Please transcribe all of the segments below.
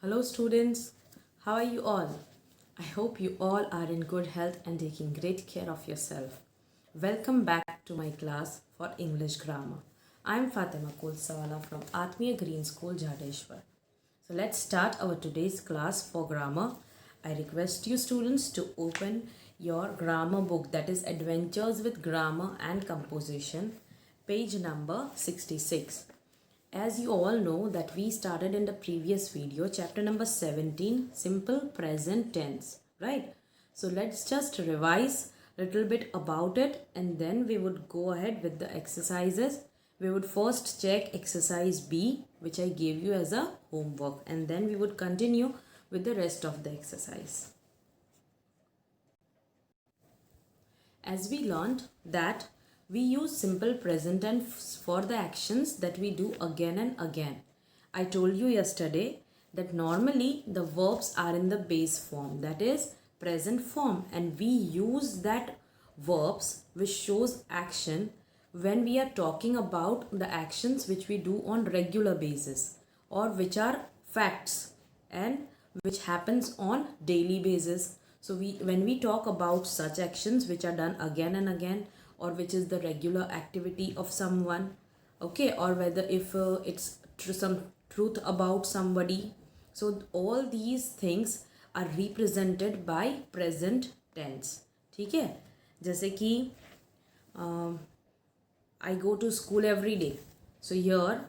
Hello, students. How are you all? I hope you all are in good health and taking great care of yourself. Welcome back to my class for English grammar. I am Fatima Kulsawala from Atmiya Green School, Jadeshwar. So let's start our today's class for grammar. I request you students to open your grammar book, that is Adventures with Grammar and Composition, page number 66. As you all know that we started in the previous video chapter number 17, simple present tense, right? So let's just revise a little bit about it and then we would go ahead with the exercises. We would first check exercise B, which I gave you as a homework, and then we would continue with the rest of the exercise. As we learned that we use simple present tense for the actions that we do again and again. I told you yesterday that normally the verbs are in the base form, that is present form, and we use that verbs which shows action when we are talking about the actions which we do on regular basis or which are facts and which happens on daily basis. So when we talk about such actions which are done again and again, or which is the regular activity of someone, okay, or whether if it's some truth about somebody, so all these things are represented by present tense. ठीक है, जैसे कि I go to school every day. So here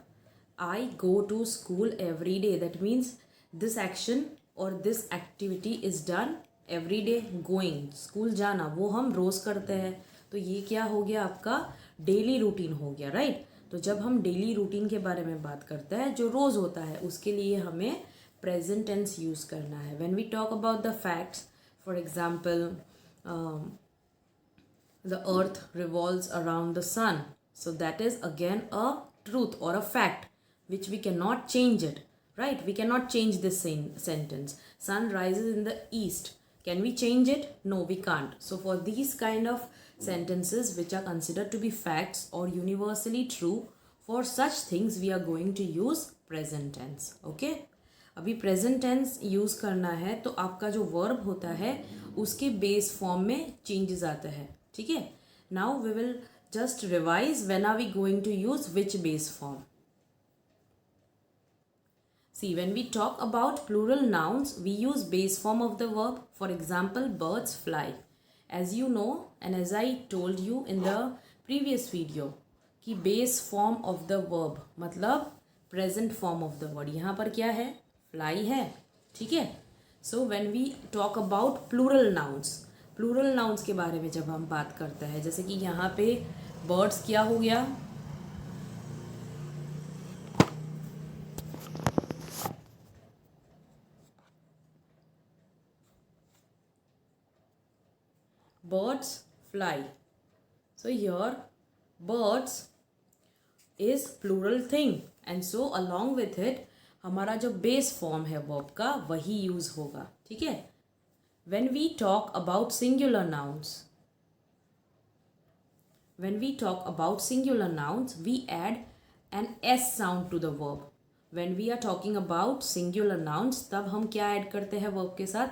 I go to school every day. That means this action or this activity is done every day. Going, school जाना, वो हम रोज करते हैं. तो ये क्या हो गया, आपका डेली रूटीन हो गया, राइट? तो जब हम डेली रूटीन के बारे में बात करते हैं जो रोज होता है, उसके लिए हमें प्रेजेंट टेंस यूज करना है. When we talk about the facts, for example the earth revolves around the sun, so that is again a truth or a fact which we cannot change it, right? We cannot change this sentence. Sun rises in the east, can we change it? No, we can't. So for these kind of sentences which are considered to be facts or universally true, for such things we are going to use present tense. Okay, अभी present tense use करना है तो आपका जो verb होता है उसके base form में चेंजेस आता है. ठीक है, now we will just revise when are we going to use which base form. See, when we talk about plural nouns, we use base form of the verb. For example, birds fly. As you know, and as I told you in the previous video, कि base form of the verb मतलब present form of the word. यहाँ पर क्या है? Fly है. ठीक है. So when we talk about plural nouns के बारे में जब हम बात करते हैं, जैसे कि यहाँ पे birds क्या हो गया? Birds fly. So here birds is plural thing, and so along with it हमारा जो बेस फॉर्म है वर्ब का वही यूज होगा. ठीक है. when we talk about singular nouns we add an s sound to the verb. when we are talking about singular nouns तब हम क्या ऐड करते हैं वर्ब के साथ?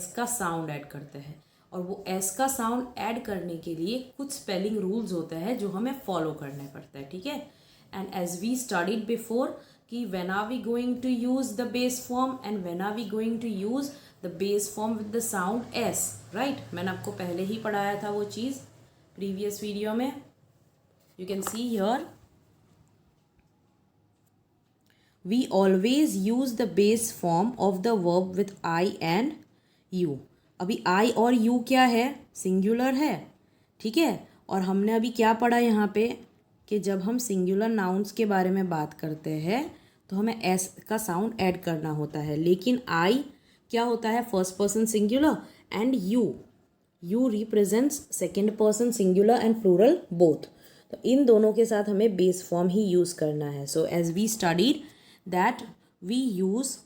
s का साउंड ऐड करते हैं. और वो s का साउंड ऐड करने के लिए कुछ स्पेलिंग रूल्स होते हैं जो हमें फॉलो करने पड़ते हैं. ठीक है. And as we studied before कि when are we going to use the base form and when are we going to use the base form with the sound s, right? मैंने आपको पहले ही पढ़ाया था वो चीज़ प्रीवियस वीडियो में. You can see here we always use the base form of the verb with I and you. अभी I और you क्या है? सिंगुलर है. ठीक है. और हमने अभी क्या पढ़ा यहाँ पे कि जब हम सिंगुलर नाउन्स के बारे में बात करते हैं तो हमें एस का साउंड ऐड करना होता है. लेकिन आई क्या होता है? First person singular, and you represents second person singular and plural both. तो इन दोनों के साथ हमें बेस फॉर्म ही यूज करना है. So as we studied that we use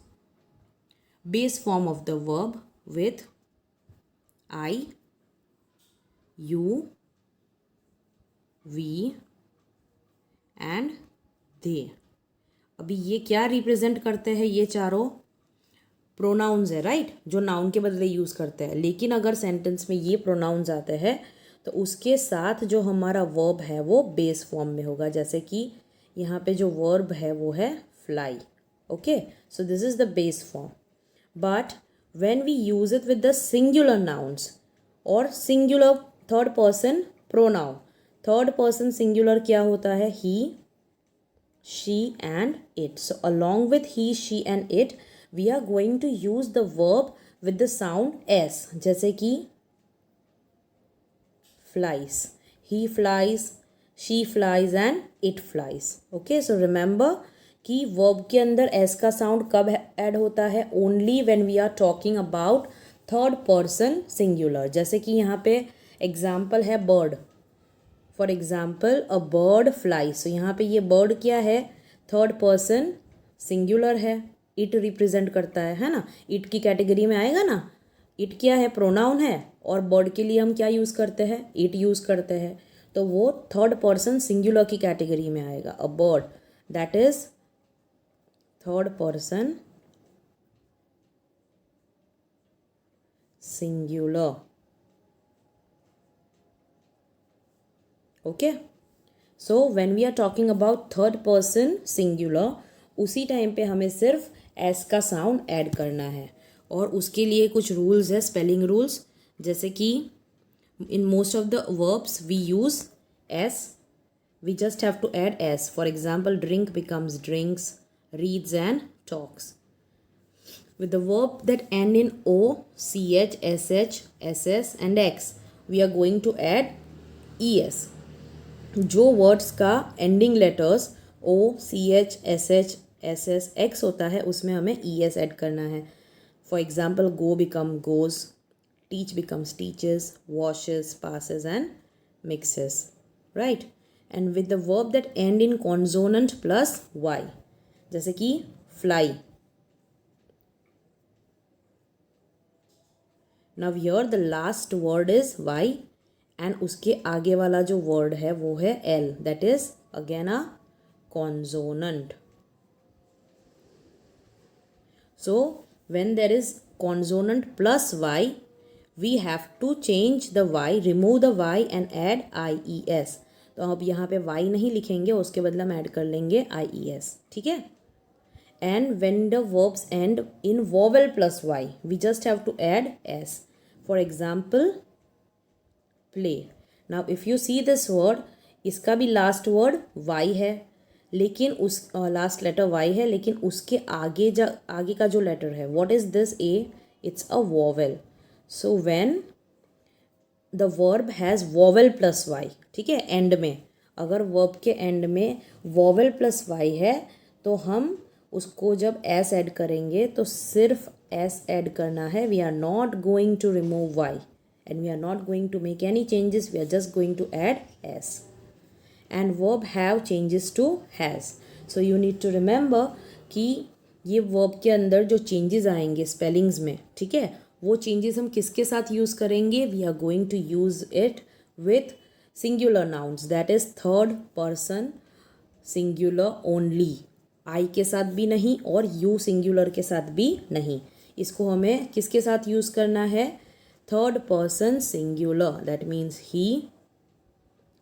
base form of the verb with I, you, we and they. अभी ये क्या रिप्रेजेंट करते हैं? ये चारों प्रोनाउंस है, राइट, जो नाउन के बदले यूज़ करते हैं। लेकिन अगर सेंटेंस में ये प्रोनाउंस आते हैं तो उसके साथ जो हमारा वर्ब है वो बेस फॉर्म में होगा। जैसे कि यहाँ पे जो वर्ब है वो है fly. Okay, so this is the base form. But when we use it with the singular nouns or singular third person pronoun, third person singular क्या होता है? he, she and it. So along with he, she and it, we are going to use the verb with the sound s, जैसे कि flies, he flies, she flies and it flies. Okay, so remember कि verb के अंदर S का sound कब add होता है? Only when we are talking about third person singular. जैसे कि यहाँ पे एग्जाम्पल है bird, for example a bird fly. So यहाँ पे ये बर्ड क्या है? थर्ड पर्सन सिंगुलर है, इट रिप्रेजेंट करता है ना, इट की कैटेगरी में आएगा ना। इट क्या है? प्रोनाउन है, और बर्ड के लिए हम क्या यूज़ करते हैं? इट यूज़ करते हैं, तो वो थर्ड पर्सन सिंगुलर की कैटेगरी में आएगा। A bird that is third person singular. Okay, so when we are talking about third person singular, उसी टाइम पे हमें सिर्फ एस का साउंड ऐड करना है। और उसके लिए कुछ रूल्स है, स्पेलिंग रूल्स। जैसे कि in most of the verbs we use S, we just have to add s. For example, drink becomes drinks, reads and talks. With the verb that end in o, ch, sh, ss and x, we are going to add es. जो words का ending letters o, ch, sh, ss, x होता है उसमें हमें es add करना है। For example, go become goes, teach becomes teaches, washes, passes and mixes, right? And with the verb that end in consonant plus y, जैसे कि fly. Now here the last word is y and उसके आगे वाला जो word है वो है l, that is again a consonant. So when there is consonant plus y, we have to change the y, remove the y and add ies. तो अब यहाँ पे y नहीं लिखेंगे, उसके बदले हम ऐड कर लेंगे ies, ठीक है। And when the verbs end in vowel plus y, we just have to add s. For example, play. Now if you see this word, इसका भी लास्ट वर्ड y है, लेकिन उस लास्ट लेटर y है, लेकिन उसके आगे का जो लेटर है, what is this? a, it's a vowel. So when the verb has vowel plus Y, ठीक है, एंड में, अगर वर्ब के एंड में वोवेल प्लस वाई है तो हम उसको जब एस ऐड करेंगे तो सिर्फ एस ऐड करना है। We are not going to remove Y and we are not going to make any changes, we are just going to add S. And verb have changes to has. So you need to remember कि ये verb के अंदर जो changes आएंगे spellings में, ठीक है, वो चेंजेस हम किसके साथ यूज़ करेंगे? We are going to use it with singular nouns, that is third person singular only. I के साथ भी नहीं और यू सिंगुलर के साथ भी नहीं। इसको हमें किसके साथ यूज़ करना है? Third person singular, that means he,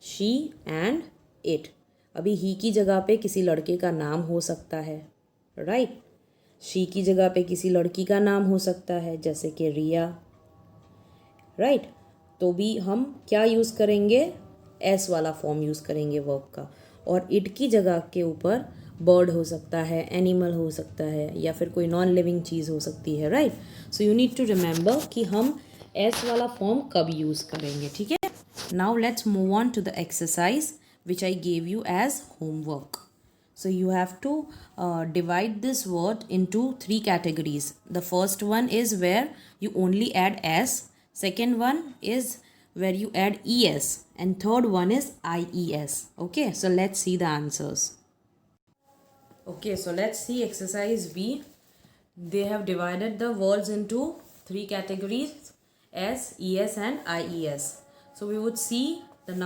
she and it. अभी ही की जगह पे किसी लड़के का नाम हो सकता है, राइट? शी की जगह पे किसी लड़की का नाम हो सकता है, जैसे कि रिया, राइट? तो भी हम क्या यूज़ करेंगे? एस वाला फॉर्म यूज़ करेंगे वर्ब का। और इट की जगह के ऊपर बर्ड हो सकता है, एनिमल हो सकता है, या फिर कोई नॉन लिविंग चीज़ हो सकती है, right? So you need to remember कि हम एस वाला फॉर्म कब यूज़ करेंगे, ठीक है? Now let's move on to the exercise which I gave you as homework. So you have to divide this word into 3 categories. The first one is where you only add s, second one is where you add es, and third one is ies. Okay, so let's see the answers. Okay, so let's see exercise B. They have divided the words into 3 categories: s, es and ies. So we would see the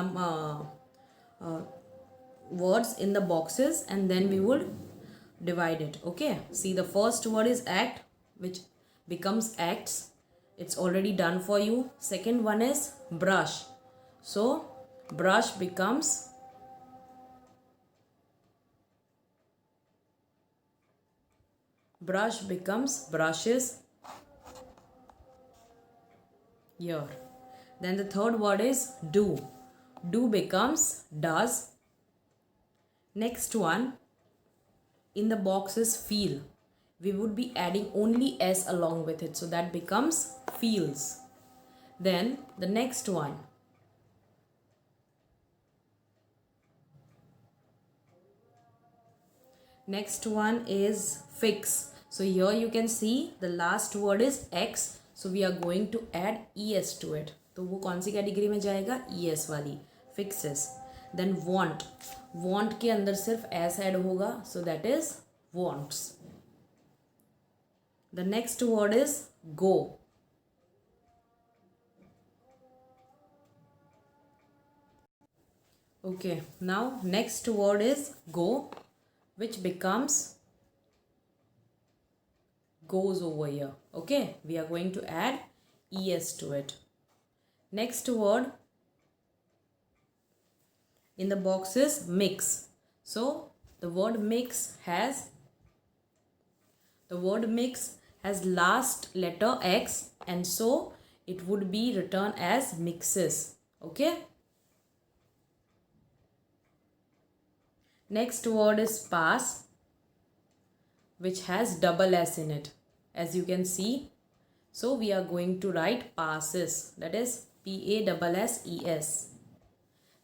words in the boxes and then we would divide it. Okay, see, the first word is act, which becomes acts. It's already done for you. Second one is brush. So brush becomes brushes here. Then the third word is do. Do becomes does. Next one in the box is feel. We would be adding only s along with it, so that becomes feels. Then the next one, is fix. So here you can see the last word is x, so we are going to add es to it. तो वो कौन सी category में जाएगा? es वाली, fixes. Then want के अंदर सिर्फ s add होगा, so that is wants. The next word is go. Okay, now next word is go, which becomes goes over here. Okay, we are going to add es to it. Next word in the box is mix. So the word mix has last letter x, and so it would be written as mixes. Okay. Next word is pass, which has double s in it, as you can see. So we are going to write passes, that is passes.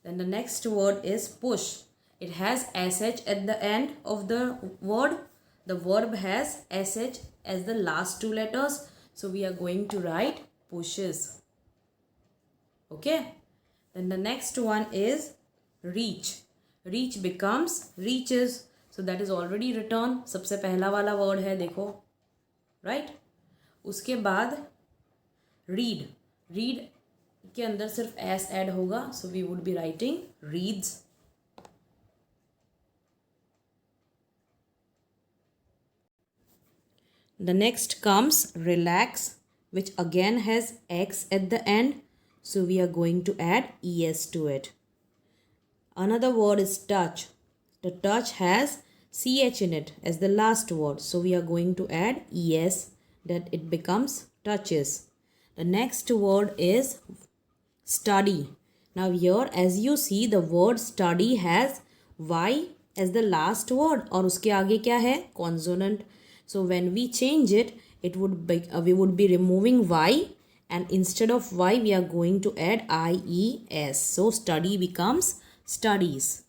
Then the next word is push. It has sh at the end of the word. The verb has sh as the last two letters, so we are going to write pushes. Okay. Then the next one is reach. Reach becomes reaches, so that is already written. सबसे पहला वाला word है, देखो, right? उसके बाद read के अंदर सिर्फ s ऐड होगा, so we would be writing reads. The next comes relax, which again has x at the end, so we are going to add es to it. Another word is touch. The touch has ch in it as the last word, so we are going to add es, that it becomes touches. The next word is study. Now here, as you see, the word study has y as the last word, और उसके आगे क्या है? Consonant. So when we change it, it would be we would be removing y, and instead of y we are going to add ies. So study becomes studies.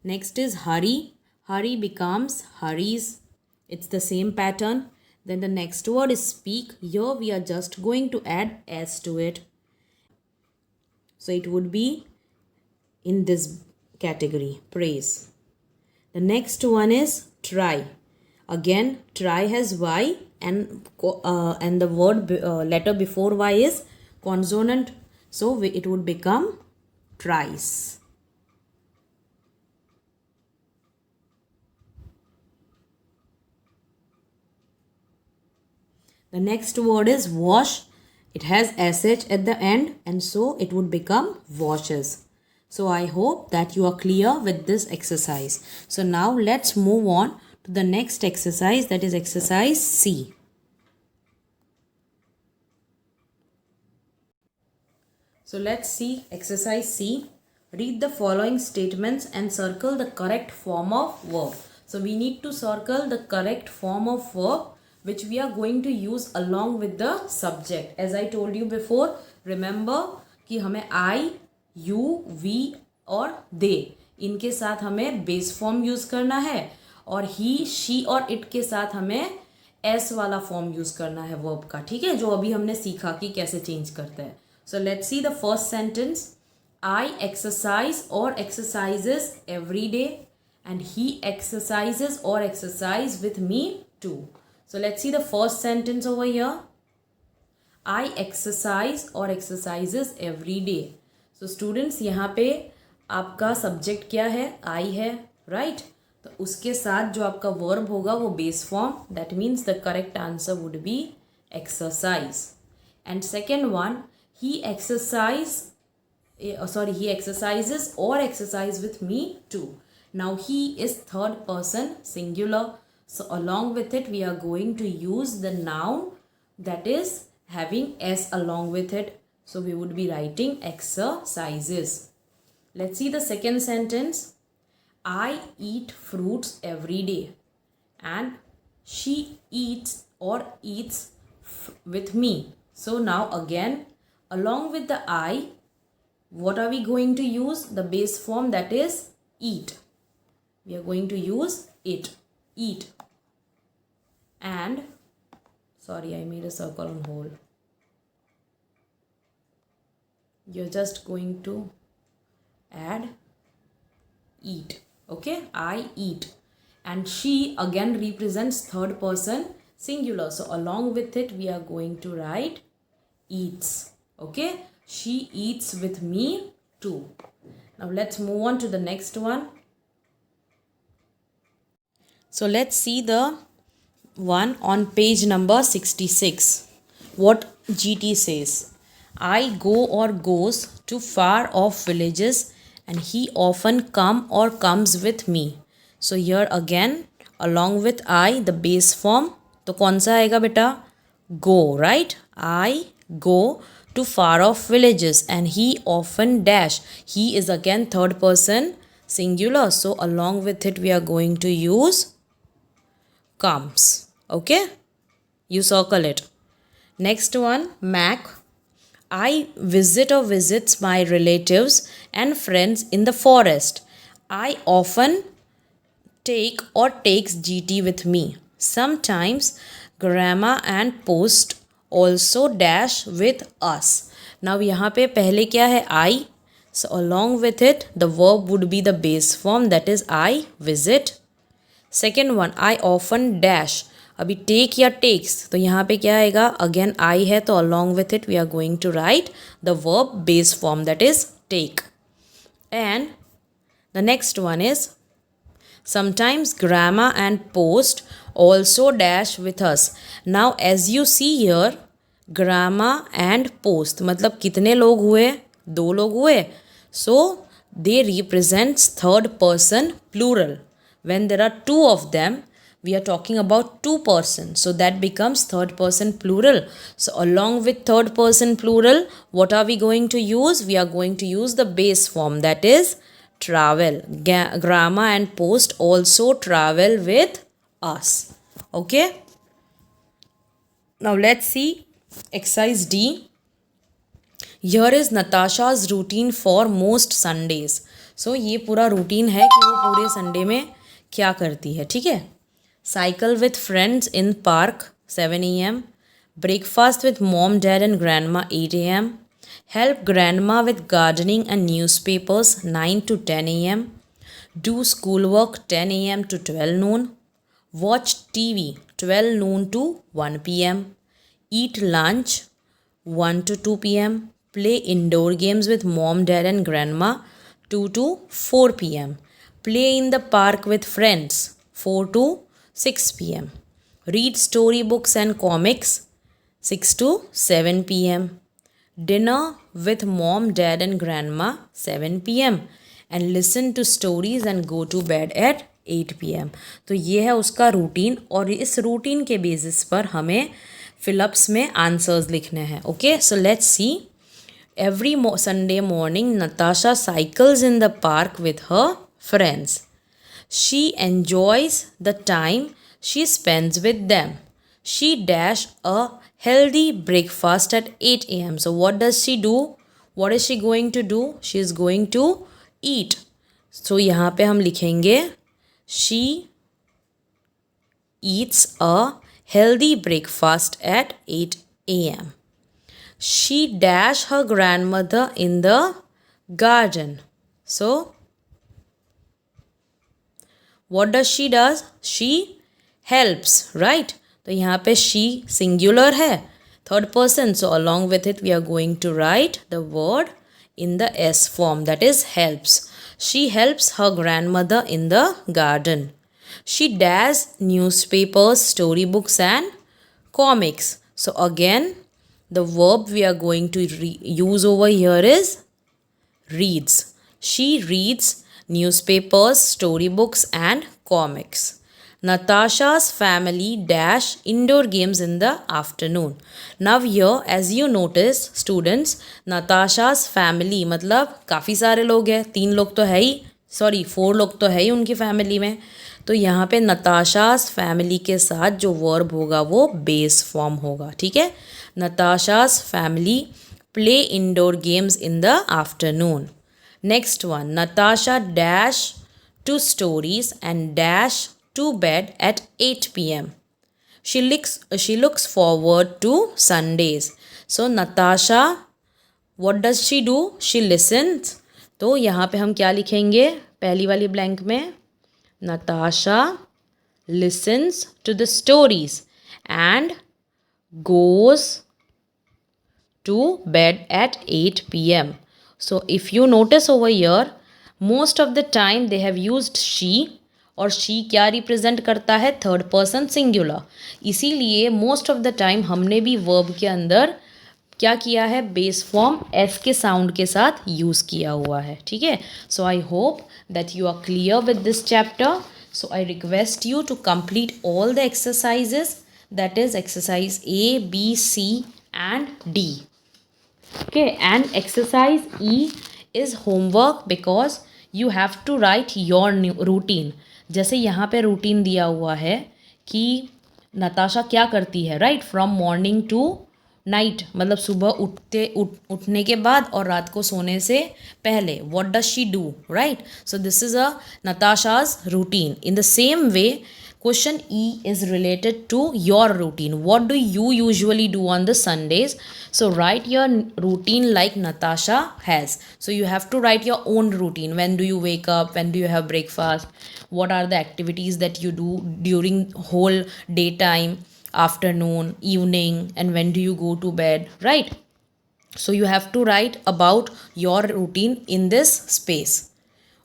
Next is hurry. Hurry becomes hurries. It's the same pattern. Then the next word is speak. Here we are just going to add s to it. So it would be in this category, praise. The next one is try. Again, try has y, and the word letter before y is consonant, so it would become tries. The next word is wash. It has sh at the end, and so it would become washes. So I hope that you are clear with this exercise. So now let's move on to the next exercise, that is exercise C. So let's see exercise C. Read the following statements and circle the correct form of verb. So we need to circle the correct form of verb which we are going to use along with the subject. As I told you before, remember कि हमें I, you, we और they इनके साथ हमें base form use करना है, और ही, she और इट के साथ हमें एस वाला फॉर्म यूज़ करना है वर्ब का. ठीक है, जो अभी हमने सीखा कि कैसे चेंज करते हैं. So let's see the first sentence. I exercise or exercises every day, and he exercises or exercise with me too. So let's see the first sentence over here. I exercise or exercises every day. So students, यहाँ पे आपका subject क्या है? I है, right? तो उसके साथ जो आपका वर्ब होगा वो base form, that means the correct answer would be exercise. And second one, he exercises or exercise with me too. Now he is third person singular. So along with it, we are going to use the noun that is having s along with it. So we would be writing exercises. Let's see the second sentence. I eat fruits every day. And she eats with me. So now again, along with the I, what are we going to use? The base form, that is eat. We are going to use it, eat. And, sorry, I made a circle on whole. You're just going to add eat. Okay, I eat. And she again represents third person singular. So along with it, we are going to write eats. Okay, she eats with me too. Now let's move on to the next one. So let's see the one on page number 66. What GT says. I go or goes to far off villages and he often comes with me. So here again, along with I, the base form, तो कौन सा आएगा बेटा? Go, right? I go to far off villages and he often dash. He is again third person singular. So along with it, we are going to use comes. Okay? You circle it. Next one, Mac. I visit or visits my relatives and friends in the forest. I often take or takes GT with me. Sometimes grandma and post also dash with us. Now यहाँ पे पहले क्या है? I. So along with it, the verb would be the base form, that is I visit. Second one, I often dash. अभी take या takes, तो यहाँ पे क्या आएगा? Again I है, तो along with it we are going to write the verb base form, that is take. And the next one is sometimes grandma and post also dash with us. Now as you see here, grandma and post मतलब कितने लोग हुए? 2 लोग हुए. So they represents third person plural. When there are 2 of them, we are talking about 2 persons. So that becomes third person plural. So along with third person plural, what are we going to use? We are going to use the base form, that is travel. Grandma and post also travel with us. Okay. Now let's see exercise D. Here is Natasha's routine for most Sundays. So ये पूरा routine है कि वो पूरे Sunday में क्या करती है. ठीक है. Cycle with friends in park 7 a.m. Breakfast with mom, dad and grandma 8 a.m. Help grandma with gardening and newspapers 9 to 10 a.m. Do schoolwork 10 a.m. to 12 noon. Watch TV 12 noon to 1 p.m. Eat lunch 1 to 2 p.m. Play indoor games with mom, dad and grandma 2 to 4 p.m. Play in the park with friends 4 to 6 p.m. Read storybooks and comics 6 to 7 p.m. Dinner with mom, dad and grandma 7 p.m. and listen to stories and go to bed at 8 p.m. तो ये है उसका routine और इस routine के basis पर हमें fill-ups में आंसर्स लिखने हैं. Okay, so let's see. Every Sunday morning, Natasha cycles in the park with her friends. She enjoys the time she spends with them. She dash a healthy breakfast at 8 a.m. So what does she do? What is she going to do? She is going to eat. So यहाँ पे हम लिखेंगे she eats a healthy breakfast at 8 a.m. She dash her grandmother in the garden. So what does she does? She helps, right? तो यहाँ पे she singular है, third person. So along with it, we are going to write the word in the S form, that is helps. She helps her grandmother in the garden. She dash newspapers, storybooks and comics. So again, the verb we are going to use over here is reads. She reads newspapers, storybooks and comics. Natasha's family dash indoor games in the afternoon. Now here as you notice students, Natasha's family मतलब काफ़ी सारे लोग हैं, 3 लोग तो है ही, sorry 4 लोग तो है ही उनकी फैमिली में. तो यहाँ पे नताशास फैमिली के साथ जो वर्ब होगा वो बेस फॉर्म होगा. ठीक है, Natasha's family play indoor games in the afternoon. Next one, Natasha dash two stories and dash to bed at 8 p.m. She looks forward to Sundays. So Natasha, what does she do? She listens. तो यहाँ पे हम क्या लिखेंगे पहली वाली blank में? Natasha listens to the stories and goes to bed at 8 p.m. So if you notice over here, most of the time they have used she. और शी क्या रिप्रेजेंट करता है? Third person singular. इसीलिए most of the time हमने भी verb के अंदर क्या किया है? बेस फॉर्म एस के साउंड के साथ यूज़ किया हुआ है. ठीक है, so I hope that you are clear with this chapter. So I request you to complete all the exercises, that is exercise A, B, C and D. Okay, and exercise E is homework because you have to write your routine. जैसे यहाँ पे routine दिया हुआ है कि नताशा क्या करती है, right, from morning to night, मतलब सुबह उठने के बाद और रात को सोने से पहले. What does she do, right? So this is a Natasha's routine. In the same way question E is related to your routine. What do you usually do on the Sundays? So write your routine like Natasha has. So you have to write your own routine. When do you wake up? When do you have breakfast? What are the activities that you do during whole daytime, afternoon, evening, and when do you go to bed, right? So you have to write about your routine in this space.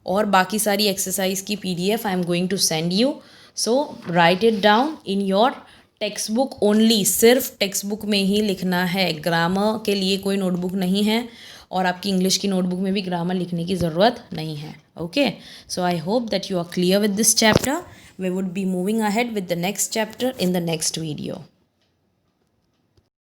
और बाकी सारी exercise की PDF I am going to send you. So right it down in your text book only. सिर्फ text book में ही लिखना है, grammar के लिए कोई नोटबुक नहीं है और आपकी इंग्लिश की नोटबुक में भी ग्रामर लिखने की ज़रूरत नहीं है. Okay, so I hope that you are clear with this chapter. We would be moving ahead with the next chapter in the next video.